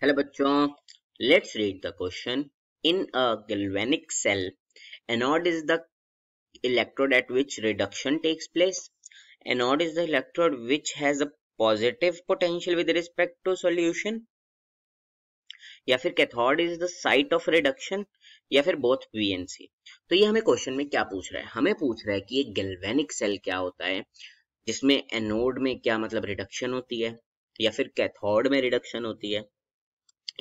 Hello बच्चों, let's read the question. In a galvanic cell, anode is the electrode at which reduction takes place. Anode is the electrode which has a positive potential with respect to solution. या फिर cathode is the site of reduction, या फिर both B and सी. तो ये हमें question में क्या पूछ रहा है? हमें पूछ रहा है कि एक गैल्वेनिक सेल क्या होता है, जिसमें एनोड में क्या मतलब रिडक्शन होती है, या फिर कैथोड में रिडक्शन होती है,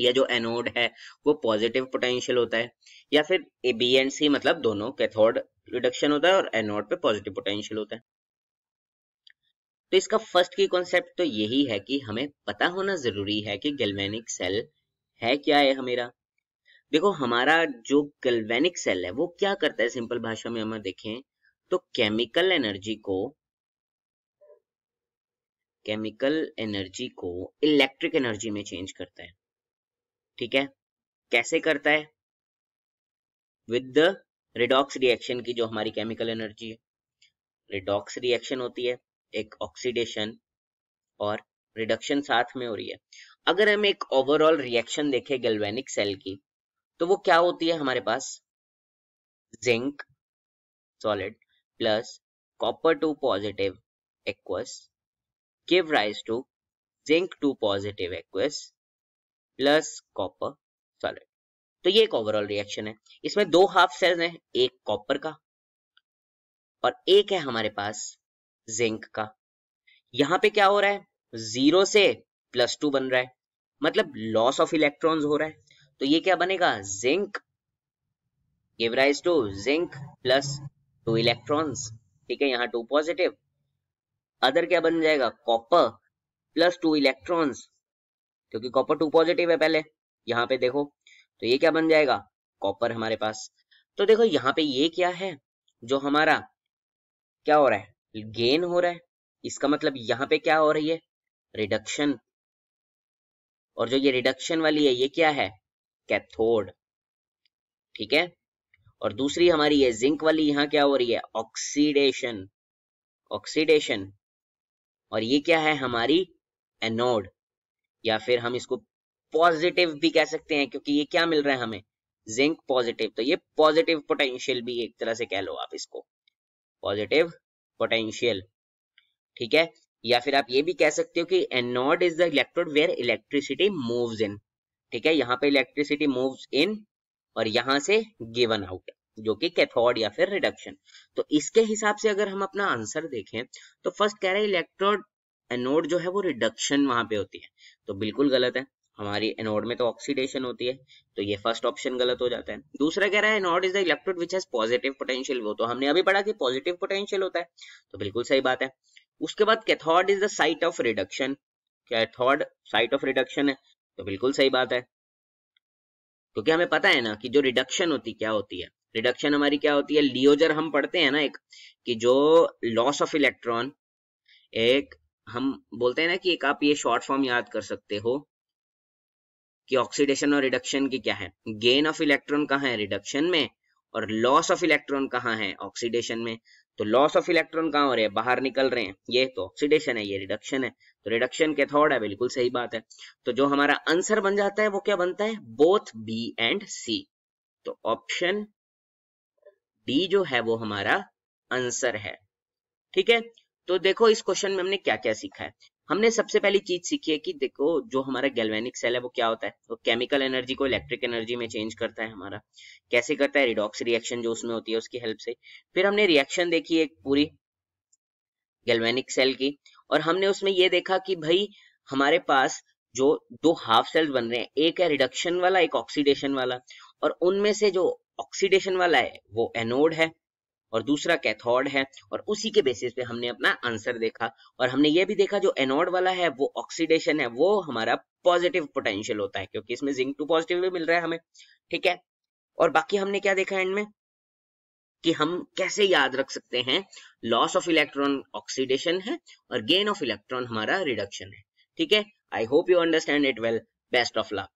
या जो एनोड है वो पॉजिटिव पोटेंशियल होता है, या फिर ए बी एंड सी मतलब दोनों कैथोड रिडक्शन होता है और एनोड पे पॉजिटिव पोटेंशियल होता है. तो इसका फर्स्ट की कॉन्सेप्ट तो यही है कि हमें पता होना जरूरी है कि गैल्वेनिक सेल है क्या है हमारा. देखो, हमारा जो गैल्वेनिक सेल है वो क्या करता है, सिंपल भाषा में हम देखें तो केमिकल एनर्जी को इलेक्ट्रिक एनर्जी में चेंज करता है. ठीक है, कैसे करता है? विद द रिडॉक्स रिएक्शन की जो हमारी केमिकल एनर्जी है. रिडॉक्स रिएक्शन होती है, एक ऑक्सीडेशन और रिडक्शन साथ में हो रही है. अगर हम एक ओवरऑल रिएक्शन देखें गैल्वेनिक सेल की, तो वो क्या होती है हमारे पास? Zinc solid plus copper 2 positive aqueous give rise to zinc 2 positive aqueous plus copper solid. तो ये एक ओवरऑल रिएक्शन है. इसमें दो हाफ सेल्स हैं, एक कॉपर का और एक है हमारे पास जिंक का. यहां पे क्या हो रहा है? 0 से +2 बन रहा है, मतलब लॉस ऑफ इलेक्ट्रॉन्स हो रहा है. तो ये क्या बनेगा? Zinc give rise to zinc plus 2 electrons. ठीक है, यहाँ 2 पॉजिटिव. अदर क्या बन जाएगा? कॉपर प्लस 2 इलेक्ट्रॉन्स, क्योंकि कॉपर 2 पॉजिटिव है पहले. यहाँ पे देखो, तो ये क्या बन जाएगा? कॉपर हमारे पास. तो देखो यहाँ पे ये क्या है, जो हमारा क्या हो रहा है? गेन हो रहा है. इसका मतलब यहाँ पे क्या हो रही है? रिडक्शन. और जो ये रिडक्शन वाली है ये क्या है? कैथोड. ठीक है, और दूसरी हमारी ये जिंक वाली यहाँ क्या हो रही है? ऑक्सीडेशन. और ये क्या है? हमारी एनोड, या फिर हम इसको पॉजिटिव भी कह सकते हैं, क्योंकि ये क्या मिल रहा है हमें? Zinc positive. तो ये पॉजिटिव पोटेंशियल भी एक तरह से कह लो आप इसको, पॉजिटिव पोटेंशियल. ठीक है, या फिर आप ये भी कह सकते हो कि anode is the electrode where electricity moves in. ठीक है, यहाँ पे इलेक्ट्रिसिटी मूव्स इन और यहां से गिवन आउट, जो कि कैथोड या फिर रिडक्शन. तो इसके हिसाब से अगर हम अपना आंसर देखें तो फर्स्ट कह रहे हैं इलेक्ट्रोड एनोड जो है वो रिडक्शन वहां पे होती है, तो बिल्कुल गलत है. हमारी एनोड में तो ऑक्सीडेशन होती है, तो ये फर्स्ट ऑप्शन गलत हो जाता है. दूसरा कह रहा है anode is the electrode which has positive potential. वो तो हमने अभी पढ़ा कि पॉजिटिव पोटेंशियल होता है, तो बिल्कुल सही बात है. उसके बाद cathode is the site of reduction. Cathode site of reduction है, तो बिल्कुल सही बात है, क्योंकि हमें पता है ना कि जो रिडक्शन होती क्या होती है. रिडक्शन हमारी क्या होती है? लियोजर हम पढ़ते हैं ना एक, कि जो लॉस ऑफ इलेक्ट्रॉन, एक हम बोलते हैं ना कि एक आप ये शॉर्ट फॉर्म याद कर सकते हो कि ऑक्सीडेशन और रिडक्शन की क्या है? गेन ऑफ इलेक्ट्रॉन कहाँ है? रिडक्शन में. और लॉस ऑफ इलेक्ट्रॉन कहाँ है? ऑक्सीडेशन में. तो लॉस ऑफ इलेक्ट्रॉन कहाँ हो रहे हैं? बाहर निकल रहे हैं. ये तो ऑक्सीडेशन है, ये रिडक्शन है. तो रिडक्शन कैथोड है, बिल्कुल सही बात है. तो जो हमारा आंसर बन जाता है वो क्या बनता है? बोथ बी एंड सी. तो ऑप्शन डी जो है वो हमारा आंसर है. ठीक है, तो देखो इस क्वेश्चन में हमने क्या क्या सीखा है. हमने सबसे पहली चीज सीखी है कि देखो जो हमारा गैल्वेनिक सेल है वो क्या होता है? वो केमिकल एनर्जी को इलेक्ट्रिक एनर्जी में चेंज करता है हमारा. कैसे करता है? रिडॉक्स रिएक्शन जो उसमें होती है उसकी हेल्प से. फिर हमने रिएक्शन देखी एक पूरी गैल्वेनिक सेल की, और हमने उसमें ये देखा कि भाई हमारे पास जो दो हाफ सेल्स बन रहे हैं, एक है रिडक्शन वाला, एक ऑक्सीडेशन वाला, और उनमें से जो ऑक्सीडेशन वाला है वो एनोड है और दूसरा कैथोड है. और उसी के बेसिस पे हमने अपना आंसर देखा. और हमने ये भी देखा जो एनोड वाला है वो ऑक्सीडेशन है, वो हमारा पॉजिटिव पोटेंशियल होता है, क्योंकि इसमें जिंक 2 पॉजिटिव भी मिल रहा है हमें. ठीक है, और बाकी हमने क्या देखा एंड में, कि हम कैसे याद रख सकते हैं लॉस ऑफ इलेक्ट्रॉन ऑक्सीडेशन है और गेन ऑफ इलेक्ट्रॉन हमारा रिडक्शन है. ठीक है, I hope you understand it well. Best of luck.